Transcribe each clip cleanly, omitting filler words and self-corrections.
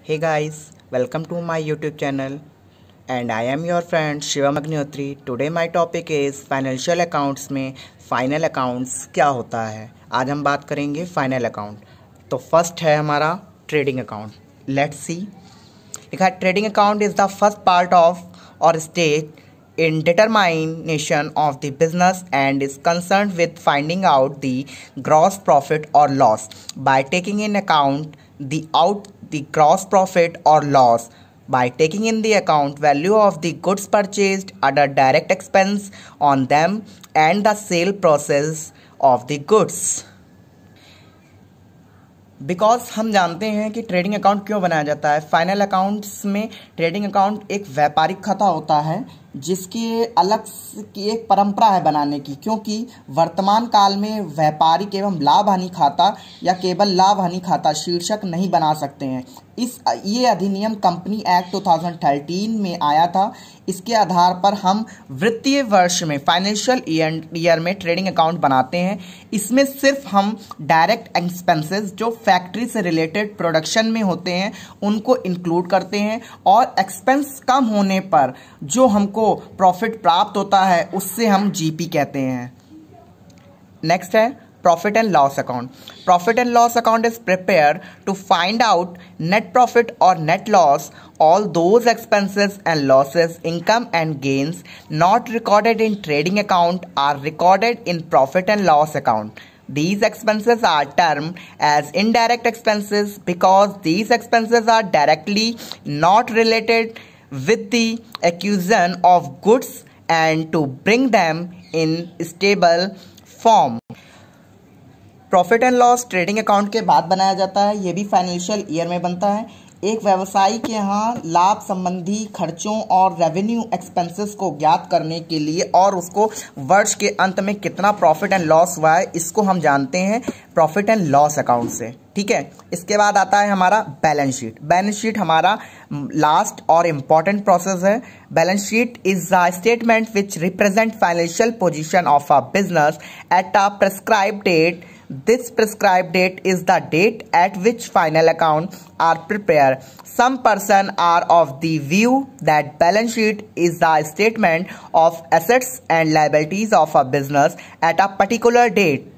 Hey guys, welcome to my YouTube channel and I am your friend Shivam Agnihotri. Today my topic is financial accounts में final accounts क्या होता है। आज हम बात करेंगे फाइनल अकाउंट। तो फर्स्ट है हमारा ट्रेडिंग अकाउंट। Let's see. लिखा है trading account is the first part of और stage in determination of the business and is concerned with finding out the gross profit or loss by taking in account the gross profit or loss by taking in the account value of the goods purchased, other direct expense on them and the sale process of the goods। Because हम जानते हैं कि trading account क्यों बनाया जाता है। Final accounts में trading account एक व्यापारिक खाता होता है जिसकी अलग की एक परंपरा है बनाने की, क्योंकि वर्तमान काल में व्यापारिक एवं लाभ हानि खाता या केवल लाभ हानि खाता शीर्षक नहीं बना सकते हैं। ये अधिनियम कंपनी एक्ट 2013 में आया था। इसके आधार पर हम वित्तीय वर्ष में फाइनेंशियल ईयर में ट्रेडिंग अकाउंट बनाते हैं। इसमें सिर्फ हम डायरेक्ट एक्सपेंसेस जो फैक्ट्री से रिलेटेड प्रोडक्शन में होते हैं उनको इंक्लूड करते हैं और एक्सपेंस कम होने पर जो हमको प्रॉफिट प्राप्त होता है उससे हम जीपी कहते हैं। नेक्स्ट है profit and loss account. Profit and loss account is prepare to find out net profit और net loss, all those expenses and losses, income and gains not recorded in trading account are recorded in profit and loss account. These expenses are termed as indirect expenses because these expenses are directly not related with the acquisition of goods and to bring them in stable form। Profit and loss trading account के बाद बनाया जाता है। ये भी financial year में बनता है। एक व्यवसायी के यहाँ लाभ संबंधी खर्चों और रेवेन्यू एक्सपेंसेस को ज्ञात करने के लिए और उसको वर्ष के अंत में कितना प्रॉफिट एंड लॉस हुआ है इसको हम जानते हैं प्रॉफिट एंड लॉस अकाउंट से। ठीक है, इसके बाद आता है हमारा बैलेंस शीट। बैलेंस शीट हमारा लास्ट और इम्पॉर्टेंट प्रोसेस है। Balance sheet is the statement which represent financial position of a business at a prescribed date. This prescribed date is the date at which final accounts are prepared. Some person are of the view that balance sheet is the statement of assets and liabilities of a business at a particular date.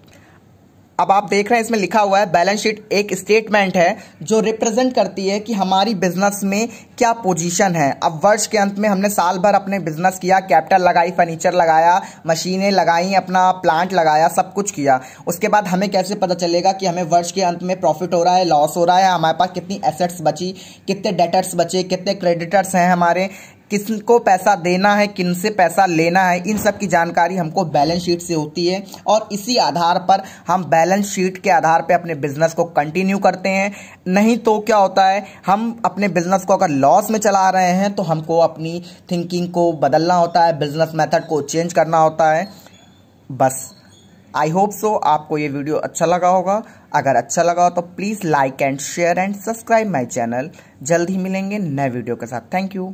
अब आप देख रहे हैं इसमें लिखा हुआ है balance sheet एक स्टेटमेंट है जो रिप्रेजेंट करती है कि हमारी बिजनेस में क्या पोजीशन है। अब वर्ष के अंत में हमने साल भर अपने बिजनेस किया, कैपिटल लगाई, फर्नीचर लगाया, मशीनें लगाई, अपना प्लांट लगाया, सब कुछ किया। उसके बाद हमें कैसे पता चलेगा कि हमें वर्ष के अंत में प्रॉफिट हो रहा है, लॉस हो रहा है, हमारे पास कितनी एसेट्स बची, कितने डेटर्स बचे, कितने क्रेडिटर्स हैं हमारे, किसको पैसा देना है, किन से पैसा लेना है, इन सब की जानकारी हमको बैलेंस शीट से होती है और इसी आधार पर हम बैलेंस शीट के आधार पे अपने बिजनेस को कंटिन्यू करते हैं। नहीं तो क्या होता है, हम अपने बिजनेस को अगर लॉस में चला रहे हैं तो हमको अपनी थिंकिंग को बदलना होता है, बिजनेस मेथड को चेंज करना होता है। बस आई होप सो आपको ये वीडियो अच्छा लगा होगा। अगर अच्छा लगा हो तो please like and share and subscribe my channel. जल्द ही मिलेंगे नए वीडियो के साथ। Thank you.